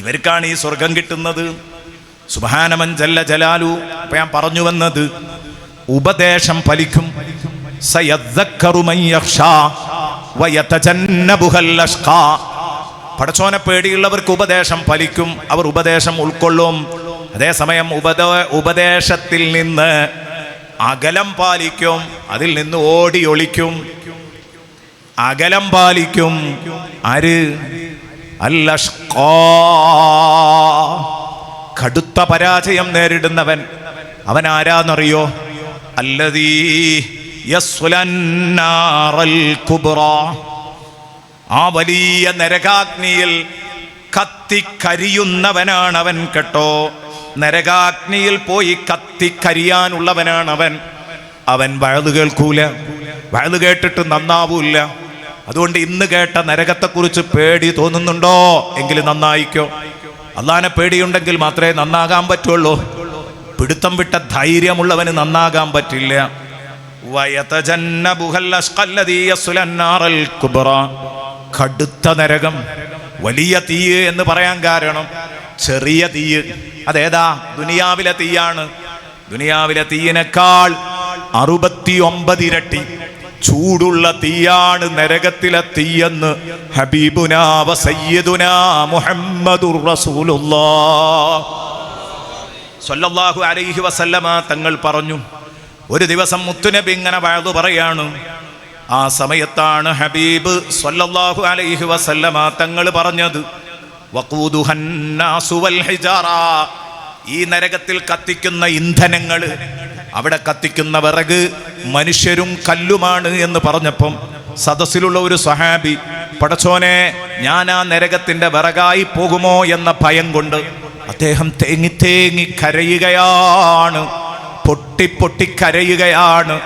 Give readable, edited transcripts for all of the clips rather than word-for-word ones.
ഇവർക്കാണ് ഈ സ്വർഗം കിട്ടുന്നത്. സുബ്ഹാനമൻ ജല്ല ജലാലു. അപ്പൊ ഞാൻ പറഞ്ഞു വന്നത്, ഉപദേശം ഫലിക്കും. സയദ്ദക്കറു മൻ യഖ്ശാ വയതജന്നബുഹൽ അഷ്ഖാ. പടച്ചോനെ പേടിയുള്ളവർക്ക് ഉപദേശം ഫലിക്കും, അവർ ഉപദേശം ഉൾക്കൊള്ളും. അതേസമയം ഉപദേശത്തിൽ നിന്ന് അകലം പാലിക്കും, അതിൽ നിന്ന് ഓടി ഒളിക്കും. അകലം പാലിക്കും ആര്? അൽ അഷ്ഖാ, കടുത്ത പരാജയം നേരിടുന്നവൻ. അവൻ ആരാന്നറിയോ? അല്ലദീ യസ്ലന്നാറൽ കുബ്റാ, ആ വലിയ നരകാഗ്നിയിൽ കത്തിക്കരിയുന്നവനാണ് അവൻ. കേട്ടോ, നരകാഗ്നിയിൽ പോയി കത്തിക്കരിയാനുള്ളവനാണ് അവൻ. അവൻ വഅദ് കേൾക്കൂല, വഅദ് കേട്ടിട്ട് നന്നാവൂല്ല. അതുകൊണ്ട് ഇന്ന് കേട്ട നരകത്തെക്കുറിച്ച് പേടി തോന്നുന്നുണ്ടോ? എങ്കിൽ നന്നായിക്കോ. അള്ളാനെ പേടിയുണ്ടെങ്കിൽ മാത്രമേ നന്നാകാൻ പറ്റുള്ളൂ. പിടുത്തം വിട്ട ധൈര്യമുള്ളവന് നന്നാകാൻ പറ്റില്ല. കടുത്ത നരകം, വലിയ തീയ് എന്ന് പറയാൻ കാരണം ചെറിയ തീയ്. അതേതാ? ദുനിയാവിലെ തീയാണ്. ദുനിയാവിലെ തീയിനേക്കാൾ 69 ഇരട്ടി ചൂടുള്ള തീയാണ് നരകത്തിലെ തീയെന്ന് ഹബീബുനാ വ സയ്യിദുനാ മുഹമ്മദുർ റസൂലുള്ളാഹ് സ്വല്ലല്ലാഹു അലൈഹി വസല്ലമ തങ്ങൾ പറഞ്ഞു. ഒരു ദിവസം മുത്തുനബി ഇങ്ങനെ വഅദ് പറയാണ്. ആ സമയത്താണ് ഹബീബ് സ്വല്ലല്ലാഹു അലൈഹി വസല്ലമ തങ്ങൾ പറഞ്ഞത്, വഖൂദുഹന്നാസു വൽ ഹിജാറ, ഈ നരകത്തിൽ കത്തിക്കുന്ന ഇന്ധനങ്ങൾ, അവിടെ കത്തിക്കുന്ന വിറക് മനുഷ്യരും കല്ലുമാണ് എന്ന് പറഞ്ഞപ്പം സദസ്സിലുള്ള ഒരു സ്വഹാബി, പടച്ചോനെ ഞാൻ ആ നരകത്തിന്റെ വിറകായി പോകുമോ എന്ന ഭയം കൊണ്ട് അദ്ദേഹം തേങ്ങി തേങ്ങി കരയുകയാണ്, പൊട്ടി പൊട്ടി കരയുകയാണ്.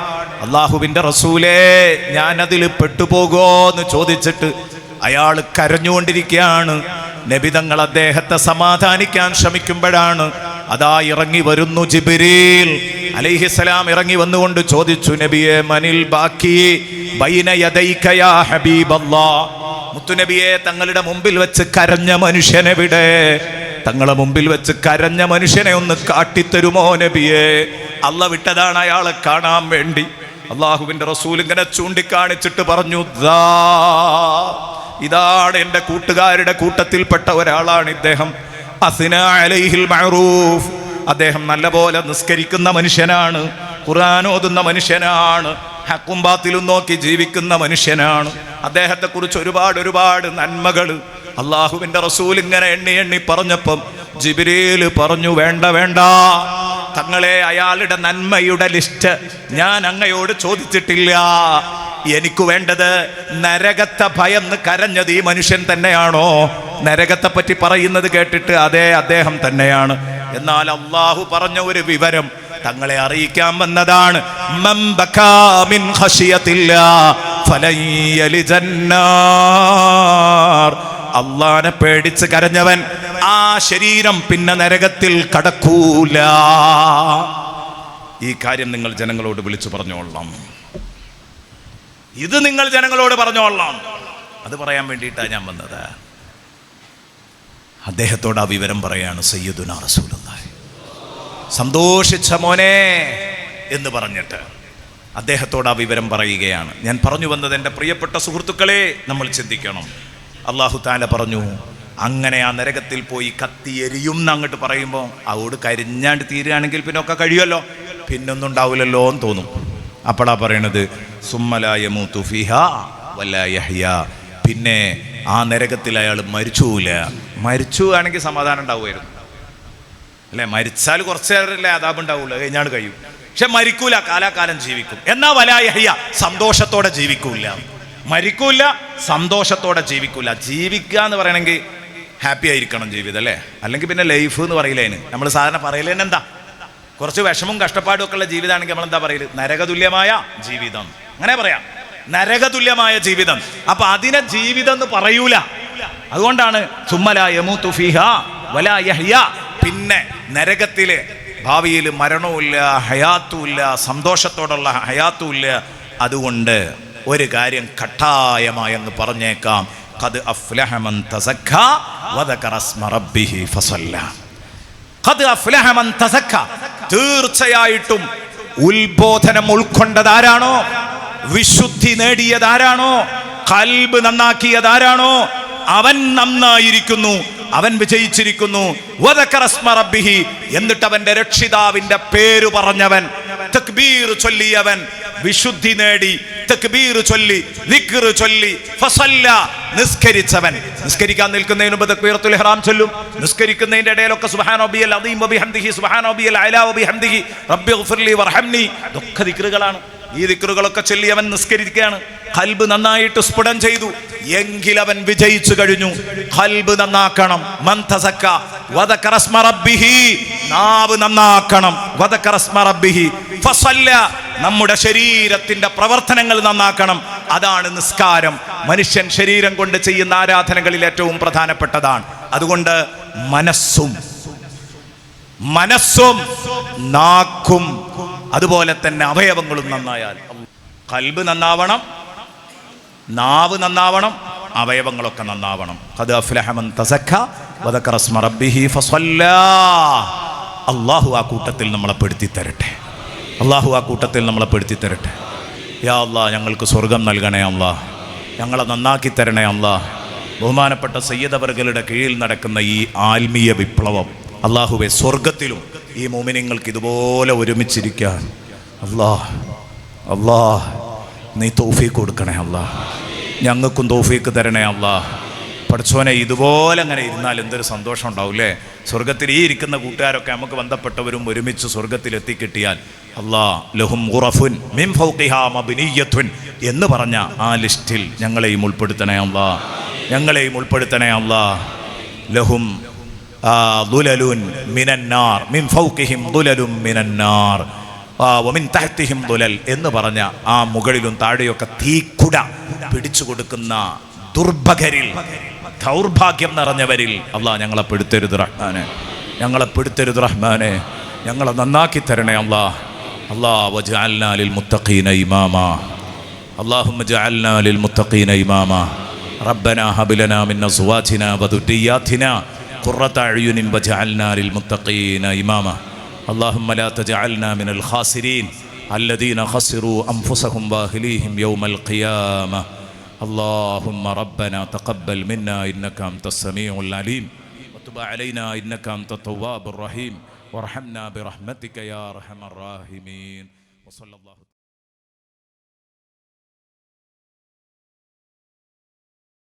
അള്ളാഹുവിന്റെ റസൂലേ, ഞാനതിൽ പെട്ടുപോകോന്ന് ചോദിച്ചിട്ട് അയാൾ കരഞ്ഞുകൊണ്ടിരിക്കുകയാണ്. നബി തങ്ങൾ അദ്ദേഹത്തെ സമാധാനിക്കാൻ ശ്രമിക്കുമ്പോഴാണ് അതാ ഇറങ്ങി വരുന്നു ജിബ്രീൽ അലൈഹിസ്സലാം. ഇറങ്ങി വന്നുകൊണ്ട് ചോദിച്ചു, നബിയെ മനിൽ ബാക്കി ബൈന യദൈക യാ ഹബീബല്ലാഹ്, മുത്തുനബിയെ തങ്ങളുടെ മുമ്പിൽ വെച്ച് കരഞ്ഞ മനുഷ്യനെവിടെ? തങ്ങളെ മുമ്പിൽ വെച്ച് കരഞ്ഞ മനുഷ്യനെ ഒന്ന് കാട്ടിത്തരുമോ നബിയെ? അല്ല വിട്ടതാണ് അയാളെ കാണാൻ വേണ്ടി. അള്ളാഹുവിന്റെ റസൂൽ ഇങ്ങനെ ചൂണ്ടിക്കാണിച്ചിട്ട് പറഞ്ഞു, ഇതാണ് എൻ്റെ കൂട്ടുകാരുടെ കൂട്ടത്തിൽപ്പെട്ട ഒരാളാണ് ഇദ്ദേഹം. അസ്നാ അലൈഹിൽ മഅറൂഫ്, അദ്ദേഹം നല്ലപോലെ നിസ്കരിക്കുന്ന മനുഷ്യനാണ്, ഖുർആൻ ഓതുന്ന മനുഷ്യനാണ്, ഹക്കും ബാത്തിലും നോക്കി ജീവിക്കുന്ന മനുഷ്യനാണ്. അദ്ദേഹത്തെക്കുറിച്ച് ഒരുപാട് നന്മകൾ അള്ളാഹുവിന്റെ റസൂൽ ഇങ്ങനെ എണ്ണി എണ്ണി പറഞ്ഞപ്പം ജിബ്രീൽ പറഞ്ഞു, വേണ്ട വേണ്ട തങ്ങളെ, അയാളുടെ നന്മയുടെ ലിസ്റ്റ് ഞാൻ അങ്ങയോട് ചോദിച്ചിട്ടില്ല. എനിക്ക് വേണ്ടത് നരകത്തെ ഭയന്ന് കരഞ്ഞത് ഈ മനുഷ്യൻ തന്നെയാണോ? നരകത്തെ പറ്റി പറയുന്നത് കേട്ടിട്ട് അതെ, അദ്ദേഹം തന്നെയാണ്. എന്നാൽ അള്ളാഹു പറഞ്ഞ ഒരു വിവരം തങ്ങളെ അറിയിക്കാൻ വന്നതാണ്. മൻ ബകാ മിൻ ഖശിയത്തില്ലാഹ് ഫലൻ യലിജന്നാർ, അള്ളാനെ പേടിച്ച് കരഞ്ഞവൻ ആ ശരീരം പിന്നെ നരകത്തിൽ കടക്കൂല. ഈ കാര്യം നിങ്ങൾ ജനങ്ങളോട് വിളിച്ചു പറഞ്ഞോളാം. ഇത് നിങ്ങൾ ജനങ്ങളോട് പറഞ്ഞോളാം. അത് പറയാൻ വേണ്ടിയിട്ടാണ് ഞാൻ വന്നത്. അദ്ദേഹത്തോട് ആ വിവരം പറയാണ് സയ്യിദുനാ റസൂലുള്ളാഹി. സന്തോഷിച്ച മോനെ എന്ന് പറഞ്ഞിട്ട് അദ്ദേഹത്തോട് ആ വിവരം പറയുകയാണ്. ഞാൻ പറഞ്ഞു വന്നത്, എൻ്റെ പ്രിയപ്പെട്ട സുഹൃത്തുക്കളെ, നമ്മൾ ചിന്തിക്കണം. അല്ലാഹു തആല പറഞ്ഞു, അങ്ങനെ ആ നരകത്തിൽ പോയി കത്തിയെരിയും എന്നങ്ങോട്ട് പറയുമ്പോൾ അതോട് കരിഞ്ഞാണ്ട് തീരുകയാണെങ്കിൽ പിന്നെ ഒക്കെ കഴിയുമല്ലോ, പിന്നൊന്നും ഉണ്ടാവില്ലല്ലോ എന്ന് തോന്നും. അപ്പോഴാ പറയണത് സുമ്മ ലാ യമൂതു ഫീഹാ വലാ യഹ്യാ, പിന്നെ ആ നരകത്തിൽ അയാൾ മരിച്ചൂല. മരിച്ചുവാണെങ്കിൽ സമാധാനം ഉണ്ടാവുമായിരുന്നു അല്ലേ? മരിച്ചാൽ കുറച്ച് നേരമല്ലേ അദാബ് ഉണ്ടാവുള്ളൂ, കഴിഞ്ഞാണ് കഴിയും. പക്ഷെ മരിക്കൂല, കാലാകാലം ജീവിക്കും. എന്നാ വലാ യഹ്യാ, സന്തോഷത്തോടെ ജീവിക്കൂല. മരിക്കൂല, സന്തോഷത്തോടെ ജീവിക്കൂല. ജീവിക്കുക എന്ന് പറയണമെങ്കിൽ ഹാപ്പി ആയിരിക്കണം ജീവിതം അല്ലേ? അല്ലെങ്കിൽ പിന്നെ ലൈഫ് എന്ന് പറയില്ലേന് നമ്മൾ സാധാരണ പറയലേന് എന്താ? കുറച്ച് വിഷമവും കഷ്ടപ്പാടും ഒക്കെ ഉള്ള ജീവിതമാണെങ്കിൽ നമ്മളെന്താ പറയല്? നരകതുല്യമായ ജീവിതം, അങ്ങനെ പറയാം, നരകതുല്യമായ ജീവിതം. അപ്പൊ അതിനെ ജീവിതം എന്ന് പറയൂല. അതുകൊണ്ടാണ് സുമ്മ ലാ യമൂതു ഫീഹാ വലാ യഹ്യാ, പിന്നെ നരകത്തിലെ ഭാവിയിൽ മരണവുമില്ല, ഹയാത്തുമില്ല, സന്തോഷത്തോടുള്ള ഹയാത്തുമില്ല. അതുകൊണ്ട് ഒരു കാര്യം കട്ടായമായെന്ന് പറഞ്ഞേക്കാം, ഖദ് അഫ്ലഹ മൻ തസക്ക വദകറ സ്മ റബ്ബിഹി ഫസല്ല. ഖദ് അഫ്ലഹ മൻ തസക്ക, തീർച്ചയായിട്ടും ഉത്ബോധനം ഉൾക്കൊണ്ടതാരാണോ, വിശുദ്ധി നേടിയതാരാണോ, ഖൽബ് നന്നാക്കിയതാരാണോ, അവൻ നന്നായിരിക്കുന്നു, അവൻ വിജയിച്ചിരിക്കുന്നു. വദകറ സ്മ റബ്ബിഹി, എന്നിട്ട് അവന്റെ രക്ഷിതാവിന്റെ പേര് പറഞ്ഞവൻ, തക്ബീർ ചൊല്ലിയവൻ, വിശുദ്ധി നേടി, തക്ബീർ ചൊല്ലി, ദിക്ർ ചൊല്ലി, ഫസല്ല, നിസ്കരിച്ചവൻ. നിസ്കരിക്കാൻ നിൽക്കുന്നതിന് മുമ്പ് തക്ബീറത്തുൽ ഇഹ്റാം ചൊല്ലും. നിസ്കരിക്കുന്നതിന്റെ ഇടയിലൊക്കെ സുബ്ഹാന റബ്ബിയൽ അദീം വബിഹംദിഹി സുബ്ഹാന റബ്ബിയൽ അഅ്ലാ വബിഹംദിഹി റബ്ബിഗ്ഫിർലി വർഹംനി, ഇതൊക്കെ ദിക്റുകളാണ്. ഈ ദിക്റുകളൊക്കെ ചൊല്ലി അവൻ നിസ്കരിക്കുകയാണ്. ഖൽബ് നന്നായിട്ട് സ്ഫുടം ചെയ്തു എങ്കിൽ അവൻ വിജയിച്ചു കഴിഞ്ഞു. ഖൽബ് നന്നാക്കണം. മൻ തസക്ക വദകറ സ്മ റബ്ബിഹി, നാവ് നന്നാക്കണം. വദകറ സ്മ റബ്ബിഹി ഫസല്ല, നമ്മുടെ ശരീരത്തിന്റെ പ്രവർത്തനങ്ങൾ നന്നാക്കണം. അതാണ് നിസ്കാരം. മനുഷ്യൻ ശരീരം കൊണ്ട് ചെയ്യുന്ന ആരാധനകളിൽ ഏറ്റവും പ്രധാനപ്പെട്ടതാണ്. അതുകൊണ്ട് മനസ്സും നാക്കും അതുപോലെ തന്നെ അവയവങ്ങളും നന്നായാൽ, ഖൽബ് നന്നാവണം, നാവ് നന്നാവണം, അവയവങ്ങളൊക്കെ നന്നാവണം. ഖദ് അഫ്ലഹ മൻ തസക്ക വദകറ സ്മ റബ്ബിഹി ഫസല്ല. അല്ലാഹു ആ കൂട്ടത്തിൽ നമ്മളെ പെടുത്തി തരട്ടെ. അല്ലാഹു ആ കൂട്ടത്തിൽ നമ്മളെ പെടുത്തി തരട്ടെ. യാ അല്ലാഹ്, ഞങ്ങൾക്ക് സ്വർഗം നൽകണേ അല്ലാഹ്, ഞങ്ങളെ നന്നാക്കി തരണേ അല്ലാഹ്. ബഹുമാനപ്പെട്ട സയ്യിദ് അവറുകളുടെ കീഴിൽ നടക്കുന്ന ഈ ആത്മീയ വിപ്ലവം, അല്ലാഹുവേ, സ്വർഗത്തിലും ഈ മുഅ്മിനീങ്ങൾക്ക് ഇതുപോലെ ഒരുമിച്ചിരിക്കാൻ അല്ലാഹ് നീ തൗഫീഖ് കൊടുക്കണേ അല്ലാഹ്. ഞങ്ങൾക്കും തൗഫീഖ് തരണേ അല്ലാഹ്. പഠിച്ചോനെ, ഇതുപോലെ അങ്ങനെ ഇരുന്നാൽ എന്തൊരു സന്തോഷം ഉണ്ടാവില്ലേ. സ്വർഗത്തിൽ ഈ ഇരിക്കുന്ന കൂട്ടുകാരൊക്കെ നമുക്ക് ബന്ധപ്പെട്ടവരും ഒരുമിച്ച് സ്വർഗത്തിൽ എത്തിക്കിട്ടിയാൽ, അല്ലാഹ് ലഹും ഗുറഫുൻ മിൻ ഫൗഖിഹാ മബ്നിയ്യത്തുൻ എന്ന് പറഞ്ഞ ആ ലിസ്റ്റിൽ ഞങ്ങളെയും ഉൾപ്പെടുത്തണേ അല്ലാഹ്, ഞങ്ങളെയും ഉൾപ്പെടുത്തണേ അല്ലാഹ്. ലഹും ദുലലുൻ മിനന്നാർ മിൻ ഫൗഖിഹിം ദുലലുൻ മിനന്നാർ വമിൻ തഹ്തിഹിം ദുലൽ എന്ന് പറഞ്ഞ ആ മുകളിലും താഴെയൊക്കെ തീക്കുട പിടിച്ചു കൊടുക്കുന്ന ദുർഭകരിൽ, ദൗർഭാഗ്യം നിറഞ്ഞവരിൽ അല്ലാഹ് ഞങ്ങളെ പെടുത്തരുത് റഹ്മാനെ, ഞങ്ങളെ പെടുത്തരുത് റഹ്മാനെ, ഞങ്ങളെ നന്നാക്കി തരണേ അല്ലാഹ്. അല്ലാഹ് വജഅൽനാ ലിൽ മുത്തഖീന ഇമാമാ, അല്ലാഹുമ്മ ജഅൽനാ ലിൽ മുത്തഖീന ഇമാമാ. റബ്ബനാ ഹബ് ലനാ മിൻ അസ്വാജിനാ വദുരിയാതിനാ ഖുർറത അയുനിൻ വജഅൽനാ ലിൽ മുത്തഖീന ഇമാമാ. اللهم لا تجعلنا من الخاسرين الذين خسروا أنفسهم وأهليهم يوم القيامة. اللهم ربنا تقبل منا إنك أنت السميع العليم وتب علينا إنك أنت التواب الرحيم وارحمنا برحمتك يا أرحم الراحمين. وصلى الله